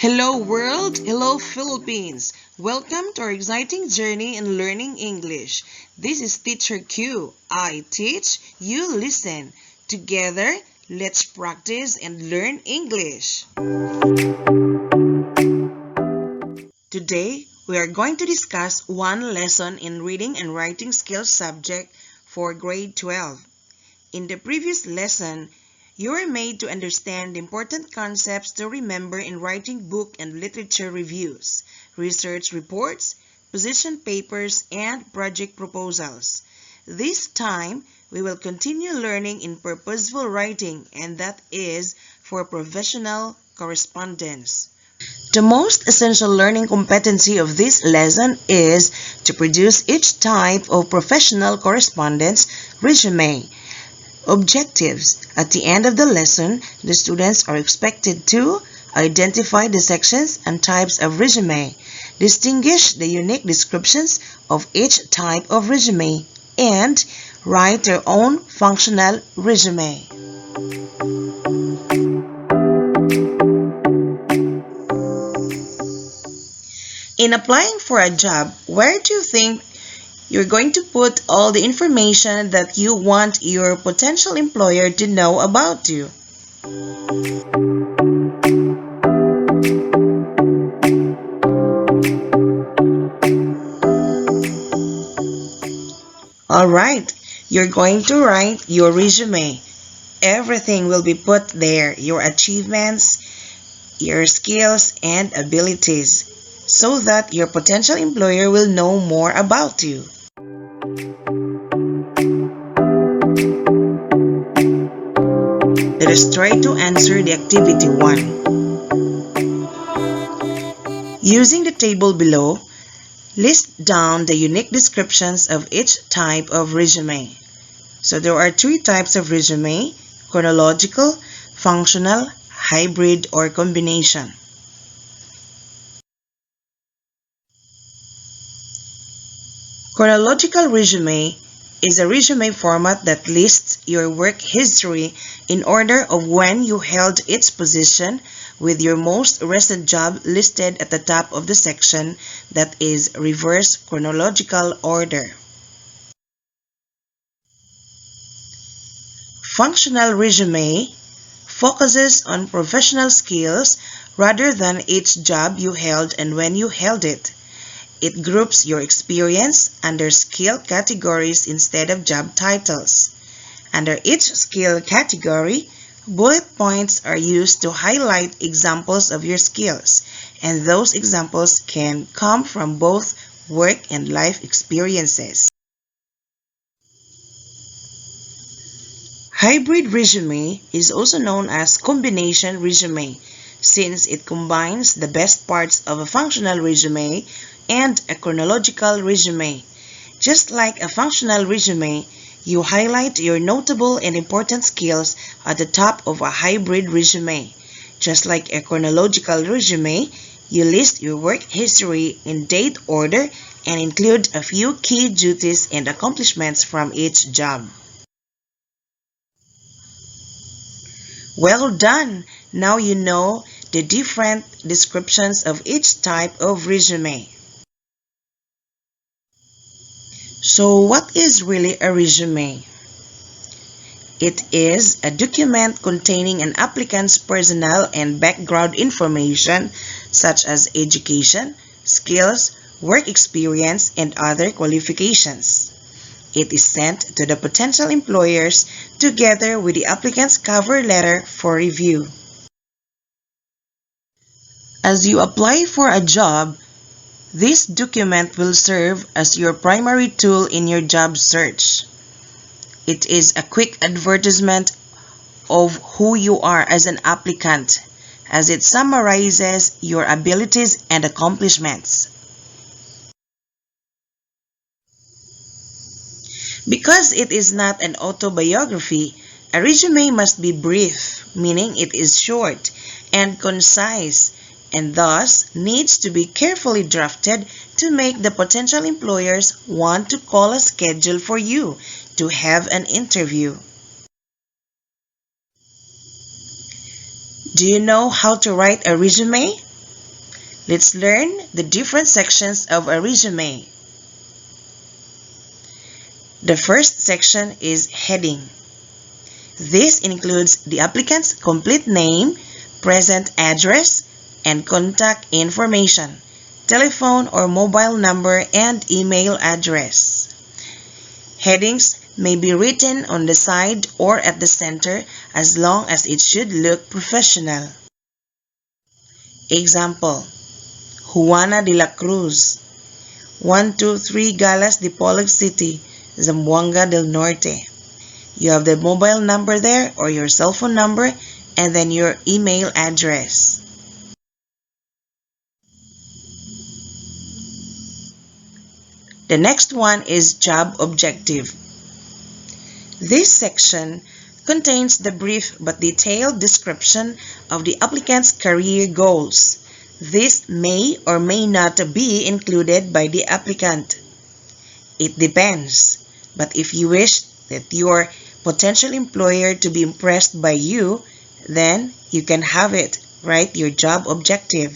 Hello world, hello Philippines. Welcome to our exciting journey in learning English. This is Teacher Q. I teach, you listen. Together, let's practice and learn English. Today, we are going to discuss one lesson in reading and writing skills subject for grade 12. In the previous lesson, you were made to understand the important concepts to remember in writing book and literature reviews, research reports, position papers, and project proposals. This time, we will continue learning in purposeful writing, and that is for professional correspondence. The most essential learning competency of this lesson is to produce each type of professional correspondence resume. Objectives. At the end of the lesson, the students are expected to identify the sections and types of resume, distinguish the unique descriptions of each type of resume, and write their own functional resume. In applying for a job, where do you think you're going to put all the information that you want your potential employer to know about you? Alright, you're going to write your resume. Everything will be put there, your achievements, your skills, and abilities, so that your potential employer will know more about you. Let us try to answer the activity 1. Using the table below, list down the unique descriptions of each type of resume. So there are 3 types of resume: chronological, functional, hybrid, or combination. Chronological resume is a resume format that lists your work history in order of when you held each position, with your most recent job listed at the top of the section, that is reverse chronological order. Functional resume focuses on professional skills rather than each job you held and when you held it. It groups your experience under skill categories instead of job titles. Under each skill category, bullet points are used to highlight examples of your skills, and those examples can come from both work and life experiences. Hybrid resume is also known as combination resume, since it combines the best parts of a functional resume and a chronological resume. Just like a functional resume, you highlight your notable and important skills at the top of a hybrid resume. Just like a chronological resume, you list your work history in date order and include a few key duties and accomplishments from each job. Well done! Now you know the different descriptions of each type of resume. So what is really a resume? It is a document containing an applicant's personal and background information such as education, skills, work experience, and other qualifications. It is sent to the potential employers together with the applicant's cover letter for review. As you apply for a job, this document will serve as your primary tool in your job search. It is a quick advertisement of who you are as an applicant, as it summarizes your abilities and accomplishments. Because it is not an autobiography, a resume must be brief, meaning it is short and concise, and thus needs to be carefully drafted to make the potential employers want to call a schedule for you to have an interview. Do you know how to write a resume? Let's learn the different sections of a resume. The first section is heading. This includes the applicant's complete name, present address, and contact information, telephone or mobile number, and email address. Headings may be written on the side or at the center as long as it should look professional. Example: Juana de la Cruz, 123 Galas, Dipolog City, Zamboanga del Norte. You have the mobile number there or your cell phone number and then your email address. The next one is job objective. This section contains the brief but detailed description of the applicant's career goals. This may or may not be included by the applicant. It depends, but if you wish that your potential employer to be impressed by you, then you can have it. Write your job objective.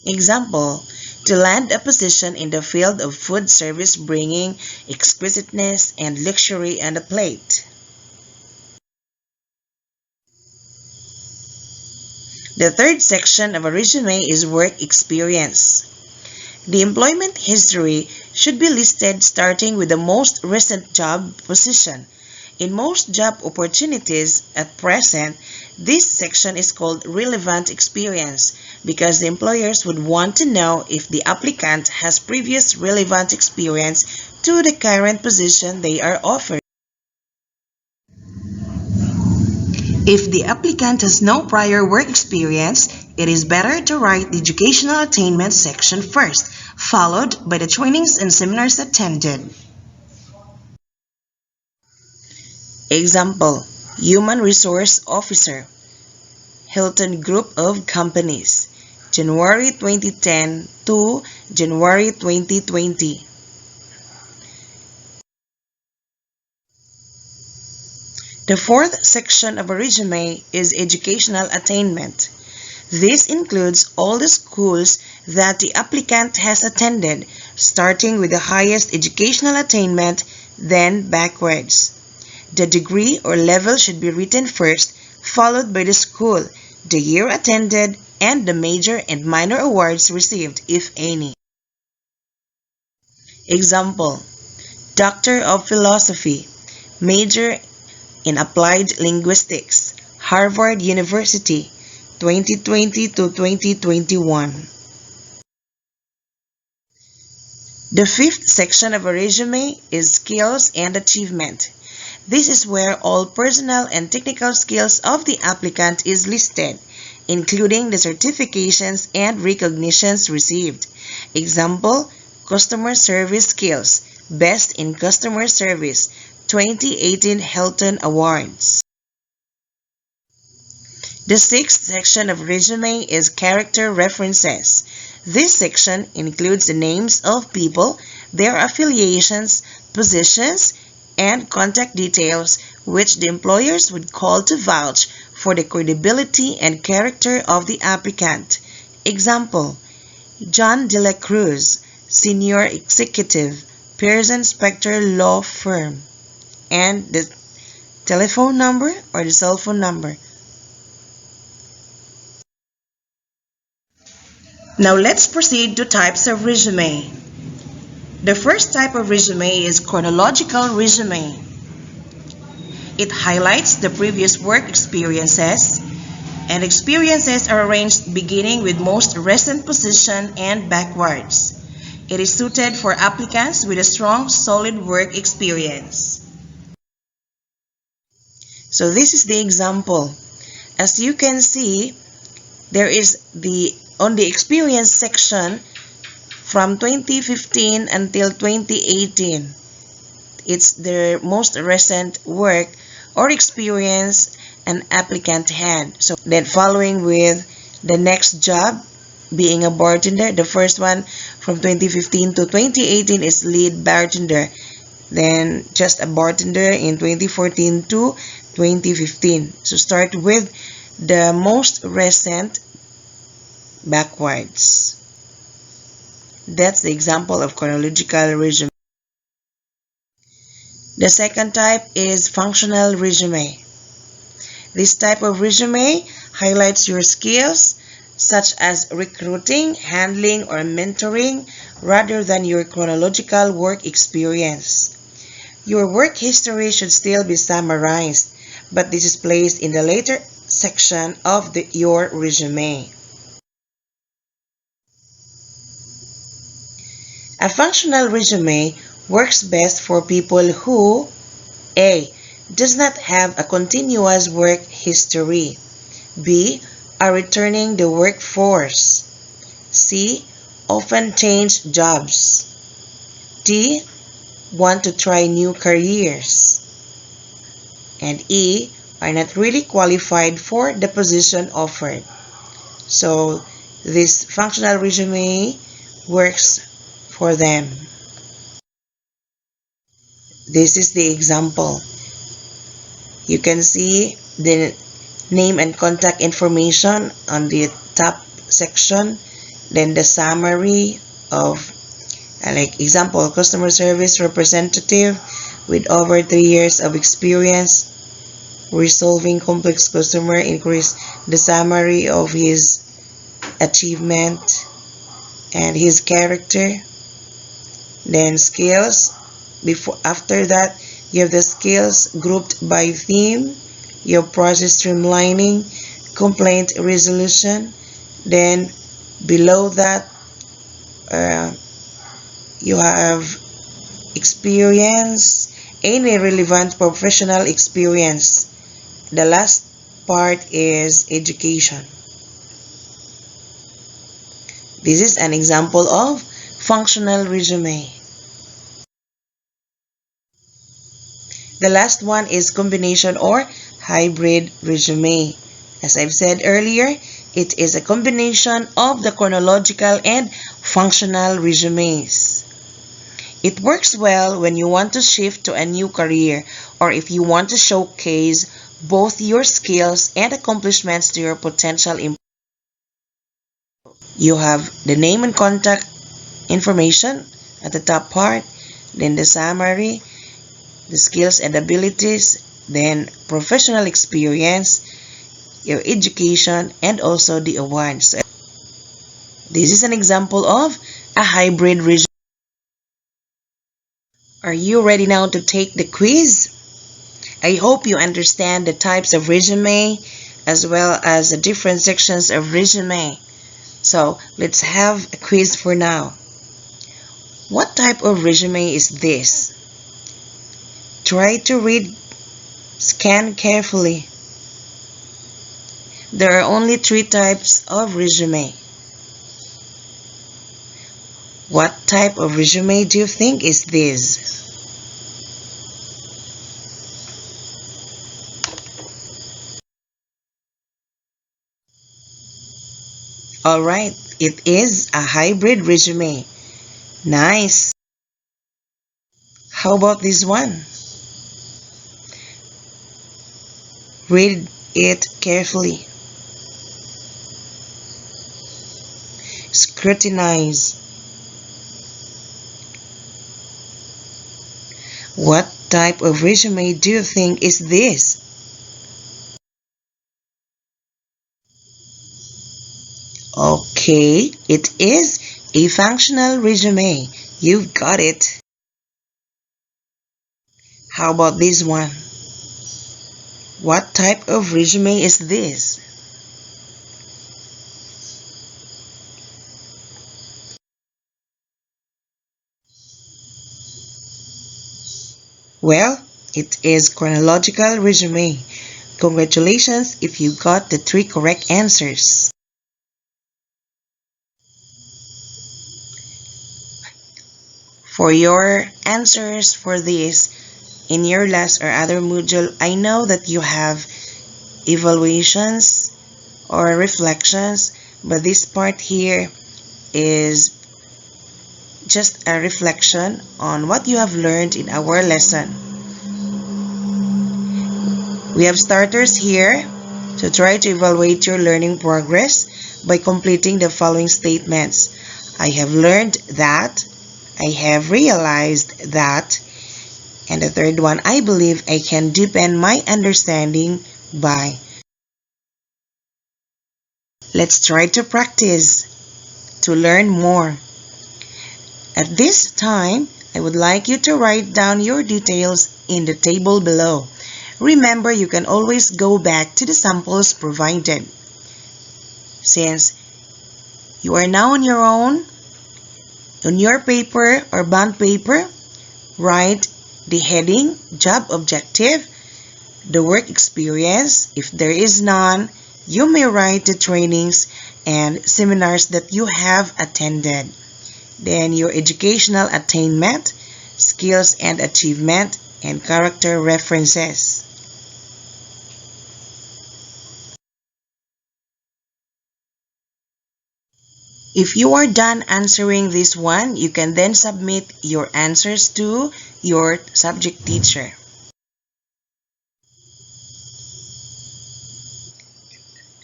Example: to land a position in the field of food service, bringing exquisiteness and luxury on the plate. The third section of a resume is work experience. The employment history should be listed starting with the most recent job position. In most job opportunities at present, this section is called relevant experience because the employers would want to know if the applicant has previous relevant experience to the current position they are offered. If the applicant has no prior work experience, it is better to write the educational attainment section first, followed by the trainings and seminars attended. Example: Human Resource Officer, Hilton Group of Companies, January 2010 to January 2020. The fourth section of a resume is educational attainment. This includes all the schools that the applicant has attended, starting with the highest educational attainment, then backwards. The degree or level should be written first, followed by the school, the year attended, and the major and minor awards received, if any. Example: Doctor of Philosophy, major in Applied Linguistics, Harvard University, 2020 to 2021. The fifth section of a resume is skills and achievement. This is where all personal and technical skills of the applicant is listed, including the certifications and recognitions received. Example: customer service skills, best in customer service, 2018 Hilton Awards. The sixth section of resume is character references. This section includes the names of people, their affiliations, positions, and contact details which the employers would call to vouch for the credibility and character of the applicant. Example: John de la Cruz, Senior Executive, Pearson Spector Law Firm, and the telephone number or the cell phone number. Now let's proceed to types of resume. The first type of resume is chronological resume. It highlights the previous work experiences, and experiences are arranged beginning with most recent position and backwards. It is suited for applicants with a strong, solid work experience. So this is the example. As you can see, there is on the experience section from 2015 until 2018. It's the most recent work or experience an applicant had. So then following with the next job, being a bartender. The first one from 2015 to 2018 is lead bartender. Then just a bartender in 2014 to 2015. So start with the most recent backwards. That's the example of chronological resume. The second type is functional resume. This type of resume highlights your skills such as recruiting, handling, or mentoring rather than your chronological work experience. Your work history should still be summarized, but this is placed in the later section of your resume. A functional resume works best for people who A. does not have a continuous work history. B. are returning the workforce. C. often change jobs. D. want to try new careers. And E. are not really qualified for the position offered. So this functional resume works for them. This is the example. You can see the name and contact information on the top section, then the summary of like example, customer service representative with over 3 years of experience resolving complex customer inquiries, the summary of his achievement and his character, then skills. After that, you have the skills grouped by theme, your process streamlining, complaint resolution. Then below that, you have experience, any relevant professional experience. The last part is education. This is an example of functional resume. The last one is combination or hybrid resume. As I've said earlier, it is a combination of the chronological and functional resumes. It works well when you want to shift to a new career or if you want to showcase both your skills and accomplishments to your potential employer. You have the name and contact information at the top part, then the summary, the skills and abilities, then professional experience, your education, and also the awards. This is an example of a hybrid resume. Are you ready now to take the quiz? I hope you understand the types of resume as well as the different sections of resume. So let's have a quiz for now. What type of resume is this? Try to read, scan carefully. There are only 3 types of resume. What type of resume do you think is this? Alright, it is a hybrid resume. Nice. How about this one? Read it carefully. Scrutinize. What type of resume do you think is this? Okay, it is a functional resume. You've got it. How about this one? What type of resume is this? Well, it is chronological resume. Congratulations if you got the 3 correct answers. For your answers for this, in your last or other module, I know that you have evaluations or reflections, but this part here is just a reflection on what you have learned in our lesson. We have starters here to try to evaluate your learning progress, by completing the following statements. I have learned that, I have realized that, and the third one, I believe I can deepen my understanding by. Let's try to practice to learn more. At this time, I would like you to write down your details in the table below. Remember, you can always go back to the samples provided. Since you are now on your own, on your paper or bond paper, write the heading, job objective, the work experience. If there is none, you may write the trainings and seminars that you have attended. Then your educational attainment, skills and achievement, and character references. If you are done answering this one, you can then submit your answers to your subject teacher.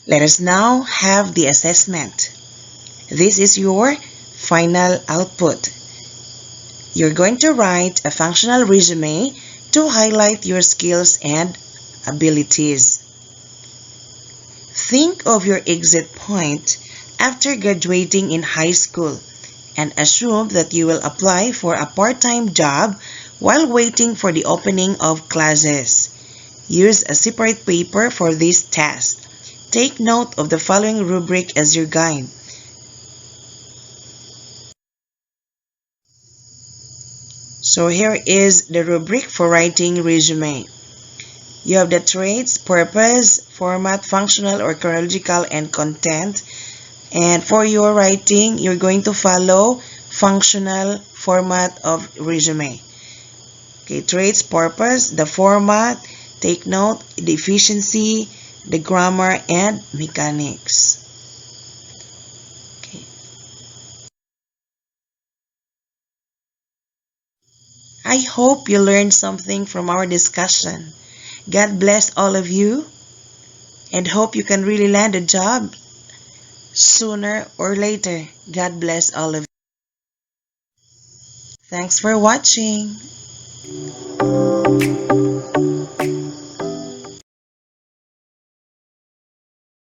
Let us now have the assessment. This is your final output. You're going to write a functional resume to highlight your skills and abilities. Think of your exit point after graduating in high school and assume that you will apply for a part-time job while waiting for the opening of classes. Use a separate paper for this task. Take note of the following rubric as your guide. So here is the rubric for writing resume. You have the traits, purpose, format, functional or chronological, and content. And for your writing, you're going to follow functional format of resume. Okay, traits, purpose, the format, take note, the efficiency, the grammar, and mechanics. Okay. I hope you learned something from our discussion. God bless all of you and hope you can really land a job sooner or later. God bless all of you. Thanks for watching.